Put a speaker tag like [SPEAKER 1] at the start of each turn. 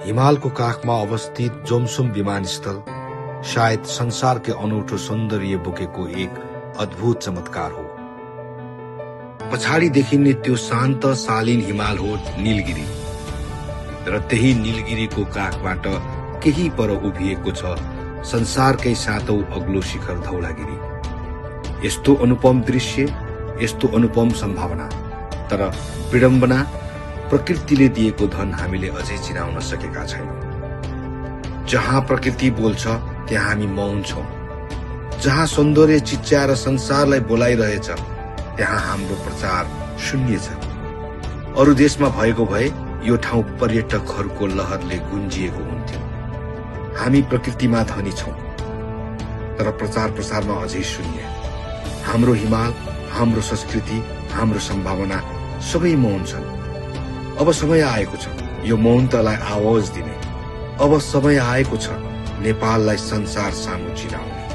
[SPEAKER 1] हिमालको काखमा अवस्थित जोमसोम विमानस्थल सायद संसारकै अनौठो सौन्दर्य बोकेको एक अद्भुत चमत्कार हो। पछाडि देखिने त्यो शान्त शालीन हिमाल हो नीलगिरी, र त्यही नीलगिरीको काखबाट केही पर उभिएको छ संसारकै सातौं अग्लो शिखर धौलागिरी। यस्तो अनुपम दृश्य, यस्तो अनुपम सम्भावना, तर विडम्बना प्रकृतिले दिएको धन हामीले अझै चिनाउन सकेका छैनौं। जहाँ प्रकृति बोल्छ त्यहाँ हामी मौन छौं। जहाँ सौन्दर्य चिच्याएर संसारलाई बोलाइरहेछ त्यहाँ हाम्रो प्रचार शून्य छ। अरू देशमा भएको भए यो ठाउँ पर्यटकहरूको लहरले गुन्जिएको हुन्थ्यो। हामी प्रकृतिमा धनी छौं, तर प्रचार प्रसारमा अझै शून्य। हाम्रो हिमाल, हाम्रो संस्कृति, हाम्रो सम्भावना सबै मौन छन्। अब समय आएको छ यो मौनतालाई आवाज दिने। अब समय आएको छ नेपाललाई संसार सामु चिनाउने।